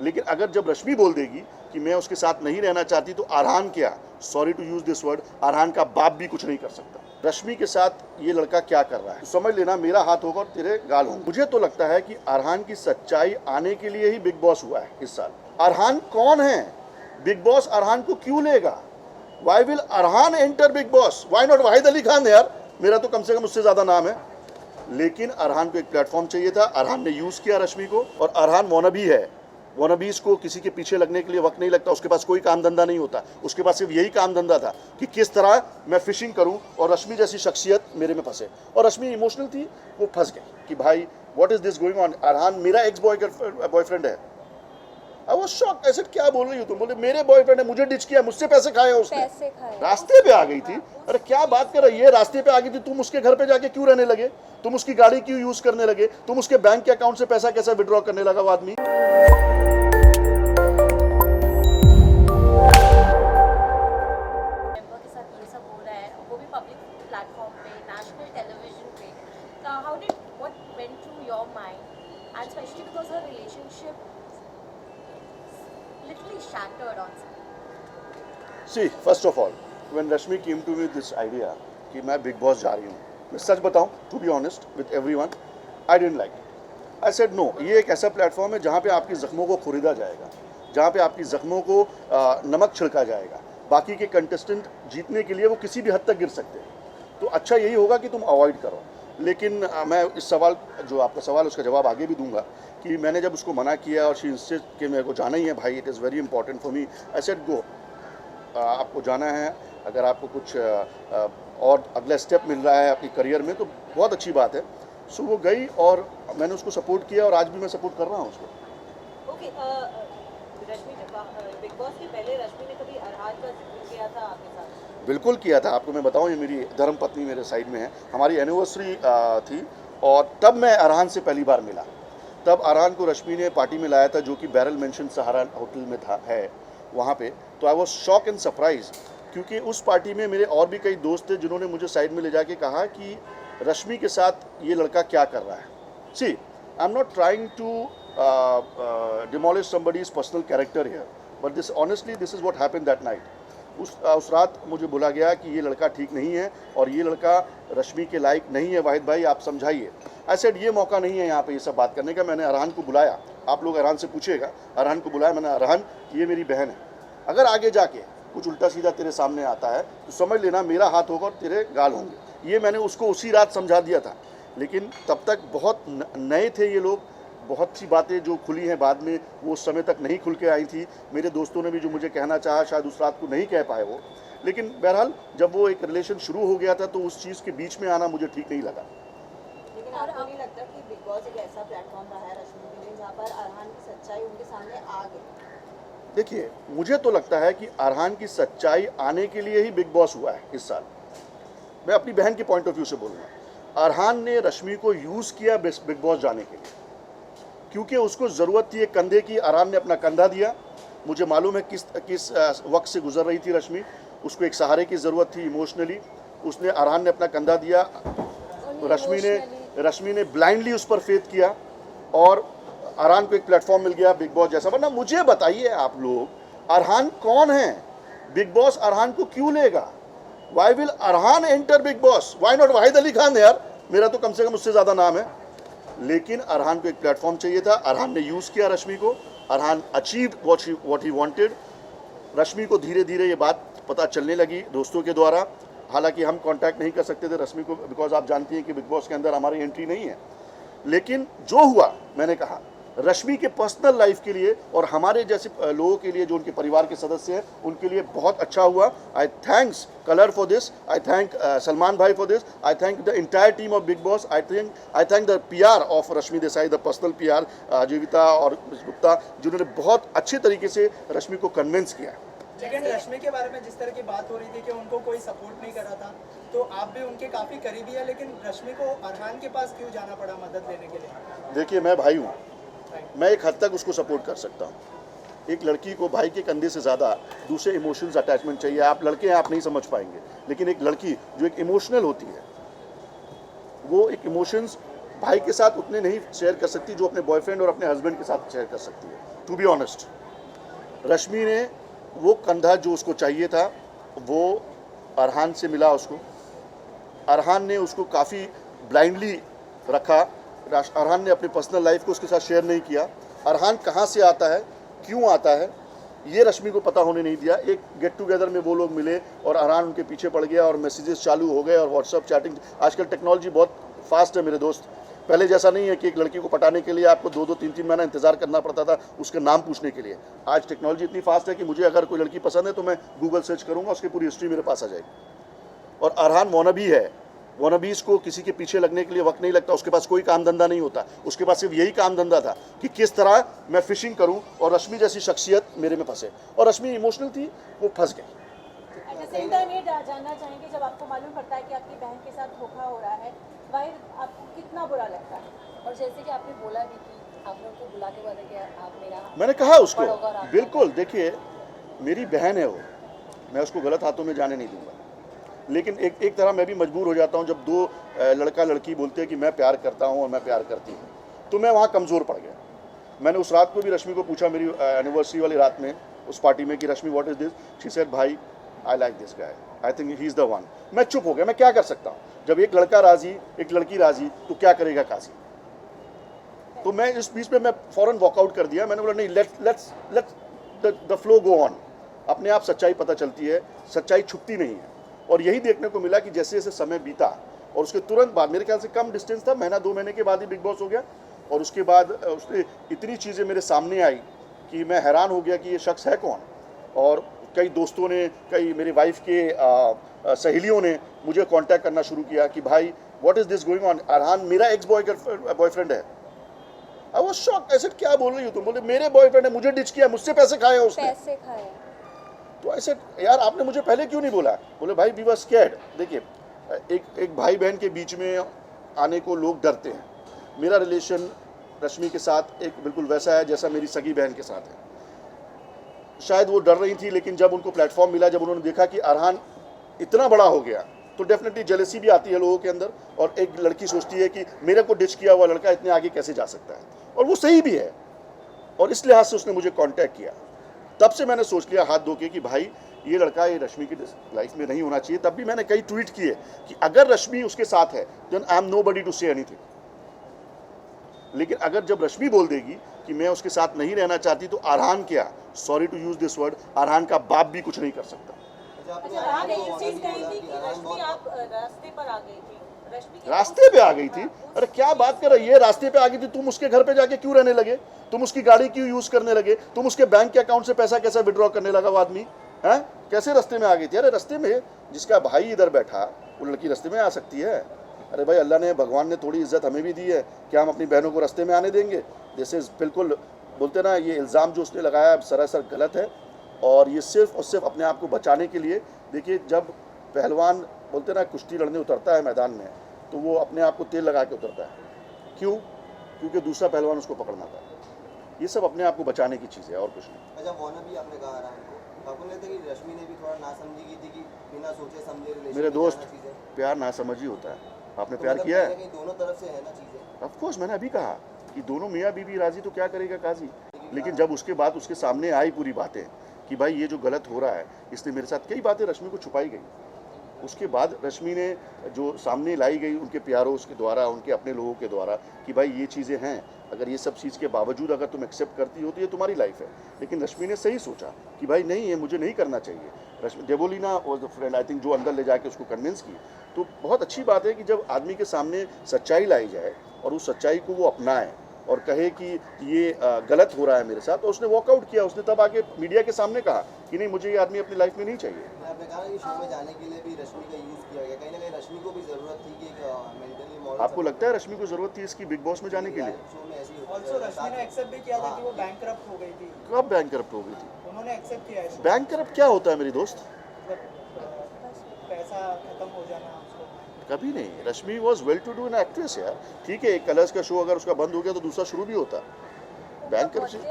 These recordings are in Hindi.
लेकिन अगर जब रश्मि बोल देगी कि मैं उसके साथ नहीं रहना चाहती, तो अरहान क्या, sorry to use this word, Arhan का बाप भी कुछ नहीं कर सकता। रश्मि के साथ ये लड़का क्या कर रहा है, तो समझ लेना मेरा हाथ होगा और तेरे गाल होंगे। मुझे तो लगता है कि अरहान की सच्चाई आने के लिए ही बिग बॉस हुआ है इस साल। अरहान कौन है? बिग बॉस अरहान को क्यों लेगा? Why will Arhaan enter Bigg Boss? Why not Wahid Ali Khan? यार मेरा तो कम से कम उससे ज्यादा नाम है। लेकिन अरहान को एक प्लेटफॉर्म चाहिए था, अरहान ने यूज किया रश्मि को। और अरहान वॉनबी है, वॉनबीज को किसी के पीछे लगने के लिए वक्त नहीं लगता, उसके पास कोई काम धंधा नहीं होता, उसके पास सिर्फ यही काम धंधा था कि किस तरह मैं फिशिंग करूं और रश्मि जैसी शख्सियत मेरे में फंसे। और रश्मि इमोशनल थी, वो फंस गई कि भाई what is this going on, Arhaan मेरा एक्स बॉयफ्रेंड है। आई वाज शॉक्ड, ऐसे क्या बोल रही हो तुम? बोले मेरे बॉयफ्रेंड है, मुझे डिच किया, मुझसे पैसे खाए उसने, रास्ते पे आ गई थी। अरे क्या बात कर रही है, रास्ते पे आ गई थी, तुम उसके घर पे जाके क्यों रहने लगे? तुम उसकी गाड़ी क्यों यूज करने लगे? तुम उसके बैंक के अकाउंट से पैसा कैसे विड्रॉ करने लगा वो आदमी? And especially because her relationship literally shattered on something. See, first of all, when Rashmi came to me with this idea कि मैं बिग बॉस जा रही हूँ, मैं सच बताऊँ, to be honest with everyone, I didn't like it. I said no, ये एक ऐसा प्लेटफॉर्म है जहाँ पे आपकी ज़ख्मों को खुरीदा जाएगा, जहाँ पे आपकी ज़ख्मों को नमक छिड़का जाएगा। बाकी के कंटेस्टेंट जीतने के लिए वो किसी भी हद तक गिर सकते हैं, तो अच्छा यही होगा कि तुम अवॉइड करो। लेकिन मैं इस सवाल, जो आपका सवाल, उसका जवाब आगे भी दूंगा कि मैंने जब उसको मना किया और शी इंसिस्ट कि मेरे को जाना ही है भाई, it is very important for me, I said go, आपको जाना है, अगर आपको कुछ और अगला स्टेप मिल रहा है अपनी करियर में तो बहुत अच्छी बात है। सो वो गई और मैंने उसको सपोर्ट किया और आज भी मैं सपोर्ट कर रहा हूँ उसको। ओके, रश्मि बिग बॉस के पहले रश्मि ने कभी अरहान का जिक्र किया था आपके साथ? बिल्कुल किया था, आपको मैं बताऊं, ये मेरी धर्म पत्नी मेरे साइड में है, हमारी एनिवर्सरी थी और तब मैं अरहान से पहली बार मिला। तब अरहान को रश्मि ने पार्टी में लाया था जो कि बैरल मेंशन सहारा होटल में था, है वहाँ पे। तो I was shock and surprise, क्योंकि उस पार्टी में मेरे और भी कई दोस्त थे जिन्होंने मुझे साइड में ले जाके कहा कि रश्मि के साथ ये लड़का क्या कर रहा है। See, I am not trying to demolish somebody's personal character here, but this honestly this is what happened that night. उस रात मुझे बोला गया कि ये लड़का ठीक नहीं है और ये लड़का रश्मि के लायक नहीं है, वाहिद भाई आप समझाइए। आई सेड ये मौका नहीं है यहाँ पे ये सब बात करने का। मैंने अरहान को बुलाया, आप लोग अरहान से पूछिएगा, अरहान को बुलाया, मैंने अरहान ये मेरी बहन है, अगर आगे जाके कुछ उल्टा सीधा तेरे सामने आता है तो समझ लेना मेरा हाथ होगा और तेरे गाल होंगे। ये मैंने उसको उसी रात समझा दिया था, लेकिन तब तक बहुत नए थे ये लोग, बहुत सी बातें जो खुली हैं बाद में वो उस समय तक नहीं खुल के आई थी। मेरे दोस्तों ने भी जो मुझे कहना चाहा शायद उस रात को नहीं कह पाए वो, लेकिन बहरहाल जब वो एक रिलेशन शुरू हो गया था तो उस चीज़ के बीच में आना मुझे ठीक नहीं लगा। लेकिन आपको नहीं लगता कि बिग बॉस एक ऐसा प्लेटफॉर्म रहा है रश्मि के लिए जहाँ पर अरहान की सच्चाई उनके सामने आ गई? देखिए, मुझे तो लगता है कि अरहान की सच्चाई आने के लिए ही बिग बॉस हुआ है इस साल। मैं अपनी बहन के पॉइंट ऑफ व्यू से बोलूँगा, अरहान ने रश्मि को यूज़ किया बिग बॉस जाने के लिए, क्योंकि उसको ज़रूरत थी एक कंधे की। अरहान ने अपना कंधा दिया, मुझे मालूम है किस वक्त से गुजर रही थी रश्मि, उसको एक सहारे की ज़रूरत थी इमोशनली, उसने अरहान ने अपना कंधा दिया। रश्मि ने ब्लाइंडली उस पर फेथ किया और अरहान को एक प्लेटफॉर्म मिल गया बिग बॉस जैसा। वरना मुझे बताइए आप लोग, अरहान कौन है? बिग बॉस अरहान को क्यों लेगा? Why will Arhaan enter Bigg Boss? Why not Wahid Ali Khan? यार मेरा तो कम से कम उससे ज़्यादा नाम है। लेकिन अरहान को एक प्लेटफॉर्म चाहिए था, अरहान ने यूज़ किया रश्मि को, Arhaan achieved what he wanted. Rashmi को धीरे धीरे ये बात पता चलने लगी दोस्तों के द्वारा, हालांकि हम कांटेक्ट नहीं कर सकते थे रश्मि को, बिकॉज आप जानती हैं कि बिग बॉस के अंदर हमारी एंट्री नहीं है। लेकिन जो हुआ, मैंने कहा रश्मि के पर्सनल लाइफ के लिए और हमारे जैसे लोगों के लिए जो उनके परिवार के सदस्य हैं उनके लिए बहुत अच्छा हुआ। I thanks Colors for this, I thank Salman bhai for this, I thank the entire team of Bigg Boss, I thank the PR of Rashmi Desai, the personal PR Jeevita और गुप्ता, जिन्होंने बहुत अच्छे तरीके से रश्मि को कन्विंस किया। लेकिन रश्मि के बारे में जिस तरह की बात हो रही थी कि उनको कोई सपोर्ट नहीं कर रहा था, तो आप भी उनके काफ़ी करीबी है, लेकिन रश्मि को अरहान के पास क्यों जाना पड़ा मदद लेने के लिए? देखिए, मैं भाई हूँ, मैं एक हद तक उसको सपोर्ट कर सकता हूँ। एक लड़की को भाई के कंधे से ज़्यादा दूसरे इमोशंस अटैचमेंट चाहिए। आप लड़के हैं, आप नहीं समझ पाएंगे, लेकिन एक लड़की जो एक इमोशनल होती है, वो एक इमोशंस भाई के साथ उतने नहीं शेयर कर सकती जो अपने बॉयफ्रेंड और अपने हस्बैंड के साथ शेयर कर सकती है। To be honest. रश्मि ने वो कंधा जो उसको चाहिए था वो अरहान से मिला उसको। अरहान ने उसको काफ़ी ब्लाइंडली रखा। अरहान ने अपनी पर्सनल लाइफ को उसके साथ शेयर नहीं किया। अरहान कहाँ से आता है, क्यों आता है, ये रश्मि को पता होने नहीं दिया। एक गेट टुगेदर में वो लोग मिले और अरहान उनके पीछे पड़ गया और मैसेजेस चालू हो गए और व्हाट्सअप चैटिंग। आजकल टेक्नोलॉजी बहुत फास्ट है मेरे दोस्त। पहले जैसा नहीं है कि एक लड़की को पटाने के लिए आपको 2-2, 3-3 महीना इंतजार करना पड़ता था उसका नाम पूछने के लिए। आज टेक्नोलॉजी इतनी फास्ट है कि मुझे अगर कोई लड़की पसंद है तो मैं गूगल सर्च करूँगा, उसकी पूरी हिस्ट्री मेरे पास आ जाएगी। और अरहान वॉनबी है। वॉनबीज को किसी के पीछे लगने के लिए वक्त नहीं लगता। उसके पास कोई काम धंधा नहीं होता, उसके पास सिर्फ यही काम धंधा था कि किस तरह मैं फिशिंग करूं और रश्मि जैसी शख्सियत मेरे में फंसे। और रश्मि इमोशनल थी, वो फंस गई। एट द सेम टाइम ये जानना चाहेंगे, जब आपको मालूम पड़ता है कि आपकी बहन के साथ धोखा हो रहा है, वाहिर आपको कितना बुरा लगता है? और जैसे कि आपने बोला भी कि आपने उनको बुला के बोला कि आप मेरा, मैंने कहा उसको बिल्कुल, देखिए मेरी बहन है वो, मैं उसको गलत हाथों में जाने नहीं दूंगा। लेकिन एक तरह मैं भी मजबूर हो जाता हूँ जब दो लड़का लड़की बोलते हैं कि मैं प्यार करता हूँ और मैं प्यार करती हूँ, तो मैं वहाँ कमज़ोर पड़ गया। मैंने उस रात को भी रश्मि को पूछा, मेरी एनिवर्सरी वाली रात में उस पार्टी में, कि Rashmi what is this. She said bhai I like this guy, I think he is the one. मैं चुप हो गया, मैं क्या कर सकता हूँ। जब एक लड़का राज़ी एक लड़की राज़ी तो क्या करेगा काजी। तो मैं इस बीच में मैं फ़ौरन वॉकआउट कर दिया। मैंने बोला नहीं, let's the flow go on. अपने आप सच्चाई पता चलती है, सच्चाई छुपती नहीं है। और यही देखने को मिला कि जैसे जैसे समय बीता और उसके तुरंत बाद, मेरे ख्याल से कम डिस्टेंस था, महीना 2 महीने के बाद ही बिग बॉस हो गया। और उसके बाद उसने इतनी चीज़ें मेरे सामने आई कि मैं हैरान हो गया कि ये शख्स है कौन। और कई दोस्तों ने, कई मेरी वाइफ के सहेलियों ने मुझे कांटेक्ट करना शुरू किया कि भाई what is this going on, Arhaan मेरा एक्स बॉयफ्रेंड है। I was shocked. ऐसे क्या बोल रही हो तुम? बोले मेरे बॉयफ्रेंड है, मुझे डिच किया, मुझसे पैसे खाए उसने। पैसे खाए तो ऐसे यार आपने मुझे पहले क्यों नहीं बोला? बोले भाई वी वर स्कैर्ड। देखिए एक भाई बहन के बीच में आने को लोग डरते हैं। मेरा रिलेशन रश्मि के साथ एक बिल्कुल वैसा है जैसा मेरी सगी बहन के साथ है। शायद वो डर रही थी, लेकिन जब उनको प्लेटफॉर्म मिला, जब उन्होंने देखा कि अरहान इतना बड़ा हो गया, तो डेफिनेटली जेलसी भी आती है लोगों के अंदर। और एक लड़की सोचती है कि मेरे को डिच किया हुआ लड़का इतने आगे कैसे जा सकता है, और वो सही भी है। और इस लिहाज से उसने मुझे कांटेक्ट किया। तब से मैंने सोच लिया हाथ धो के कि भाई ये लड़का ये रश्मि की लाइफ में नहीं होना चाहिए। तब भी मैंने कई ट्वीट किए कि अगर रश्मि उसके साथ है then I am nobody to say anything. लेकिन अगर जब रश्मि बोल देगी कि मैं उसके साथ नहीं रहना चाहती, तो अरहान क्या, sorry to use this word, Arhan का बाप भी कुछ नहीं कर सकता। आप एक चीज कही थी कि रश्मि आप रास्ते पर आ गई थी। रास्ते पे आ गई थी? अरे क्या बात कर रही है, रास्ते पे आ गई थी? तुम उसके घर पे जाके क्यों रहने लगे? तुम उसकी गाड़ी क्यों यूज करने लगे? तुम उसके बैंक के अकाउंट से पैसा कैसे विड्रॉ करने लगा वो आदमी है? कैसे रास्ते में आ गई थी? अरे रास्ते में जिसका भाई इधर बैठा, वो लड़की रास्ते में आ सकती है? अरे भाई अल्लाह ने, भगवान ने थोड़ी इज्जत हमें भी दी है, क्या हम अपनी बहनों को रास्ते में आने देंगे? जैसे बिल्कुल बोलते ना, ये इल्ज़ाम जो उसने लगाया सरासर गलत है। और ये सिर्फ और सिर्फ अपने आप को बचाने के लिए। देखिए जब पहलवान बोलते ना कुश्ती लड़ने उतरता है मैदान में, तो वो अपने आप को तेल लगा के उतरता है। क्यों? क्योंकि दूसरा पहलवान उसको पकड़ना था। ये सब अपने आप को बचाने की चीज़ है और कुछ नहीं। अच्छा, वो भी आपने कहा अरहान को, आपको लगता है कि रश्मि ने भी थोड़ा नासमझी की थी कि बिना सोचे समझे रिलेशन मेरे में दोस्त, जाना चीज़ें? प्यार नासमझी होता है। आपने तो प्यार मतलब किया कहीं है? ना कहीं दोनों तरफ से है ना चीज़ें। ऑफ कोर्स, मैंने अभी कहा कि दोनों मियाँ बीवी राजी तो क्या करेगा काजी। लेकिन जब उसके बाद उसके सामने आई पूरी बातें कि भाई ये जो गलत हो रहा है, इसने मेरे साथ कई बातें रश्मि को छुपाई गई। उसके बाद रश्मि ने जो सामने लाई गई उनके प्यारों उसके द्वारा, उनके अपने लोगों के द्वारा, कि भाई ये चीज़ें हैं, अगर ये सब चीज़ के बावजूद अगर तुम एक्सेप्ट करती हो तो ये तुम्हारी लाइफ है। लेकिन रश्मि ने सही सोचा कि भाई नहीं, ये मुझे नहीं करना चाहिए। Rashmi, Devoleena was the friend I think, जो अंदर ले जाके उसको कन्विंस की। तो बहुत अच्छी बात है कि जब आदमी के सामने सच्चाई लाई जाए और उस सच्चाई को वो अपनाए और कहे कि ये गलत हो रहा है मेरे साथ, तो उसने वॉकआउट किया। उसने तब आके मीडिया के सामने कहा कि नहीं, मुझे ये आदमी अपनी लाइफ में नहीं चाहिए। आपने कहा कि शो में जाने के लिए भी रश्मि का यूज़ किया गया, कहीं ना कहीं रश्मि को भी ज़रूरत थी कि एक मेंटली मॉडल। आपको लगता है रश्मि को ज़रूरत थी इसकी बिग बॉस में जाने के लिए? शो में ऐसी ऑल्सो रश्मि ने एक्सेप्ट भी किया था कि वो बैंकरप्ट हो गई थी। कब बैंकरप्ट हो गई थी? उन्होंने एक्सेप्ट किया है। बैंकरप्ट क्या होता है मेरी दोस्त? पैसा खत्म हो जाना उसको। कभी नहीं। Rashmi was well to do an actress यार। ठीक है, एक कलर्स का शो अगर उसका बंद हो गया तो दूसरा शुरू भी होता। बैंकरप्सी जी।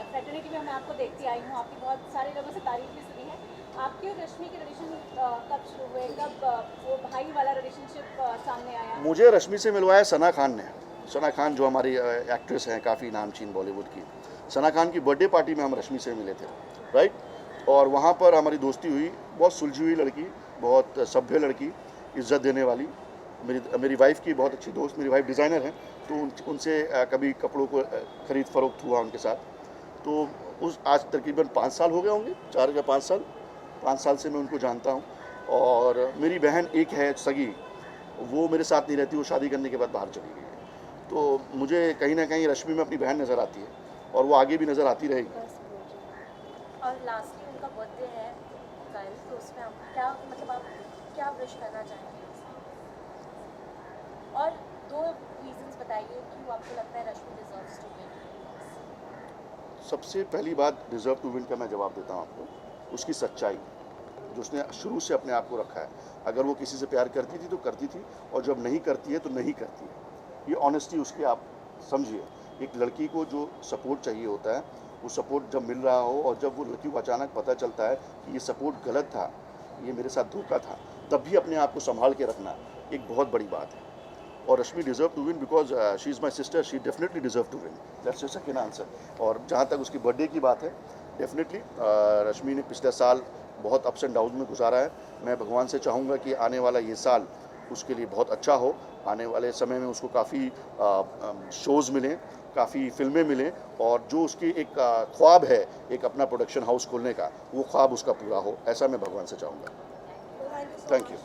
फ्रेटर्निटी में मैं आपको देखती आई हूँ, आपकी बहुत सारे लोगों से तारीफ भी सुनी है। आपके और रश्मि के रिलेशन कब शुरू हुए, कब वो भाई वाला रिलेशनशिप सामने आया? मुझे रश्मि से मिलवाया सना खान ने। सना खान जो हमारी एक्ट्रेस हैं, काफ़ी नामचीन बॉलीवुड की, सना खान की बर्थडे पार्टी में हम रश्मि से मिले थे, राइट। और वहाँ पर हमारी दोस्ती हुई। बहुत सुलझी हुई लड़की, बहुत सभ्य लड़की, इज़्ज़त देने वाली। मेरी वाइफ़ की बहुत अच्छी दोस्त, मेरी वाइफ़ डिज़ाइनर हैं, तो उनसे कभी कपड़ों को ख़रीद फ़रोख्त हुआ उनके साथ। तो उस आज तकरीबन 5 साल हो गए होंगे, 4 या 5 साल से मैं उनको जानता हूँ। और मेरी बहन एक है सगी, वो मेरे साथ नहीं रहती, वो शादी करने के बाद बाहर चली गई है। तो मुझे कहीं ना कहीं रश्मि में अपनी बहन नज़र आती है, और वो आगे भी नज़र आती रहेगी। और लास्टली उनका बर्थडे है कल, तो उसमें आप क्या मतलब आप क्या विश करना चाहेंगे? और 2 रीजंस बताइए क्यों आपको लगता है रश्मि डिजर्व्स टू विन। सबसे पहली बात, डिज़र्व टू विन का मैं जवाब देता हूँ आपको, उसकी सच्चाई, जो उसने शुरू से अपने आप को रखा है। अगर वो किसी से प्यार करती थी तो करती थी, और जब नहीं करती है तो नहीं करती है। ये ऑनेस्टी उसकी आप समझिए। एक लड़की को जो सपोर्ट चाहिए होता है, वो सपोर्ट जब मिल रहा हो, और जब वो लड़की को अचानक पता चलता है कि ये सपोर्ट गलत था, ये मेरे साथ धोखा था, तब भी अपने आप को संभाल के रखना एक बहुत बड़ी बात है। और Rashmi deserve to win because she is my sister, she definitely deserve to win, that's your second answer. और जहाँ तक उसकी बर्थडे की बात है, डेफिनेटली रश्मि ने पिछले साल बहुत अप्स एंड डाउन में गुजारा है। मैं भगवान से चाहूँगा कि आने वाला ये साल उसके लिए बहुत अच्छा हो। आने वाले समय में उसको काफ़ी शोज़ मिलें, काफ़ी फिल्में मिलें, और जो उसकी एक ख्वाब है एक अपना प्रोडक्शन हाउस खोलने का, वो ख्वाब उसका पूरा हो, ऐसा मैं भगवान से चाहूँगा। Thank you.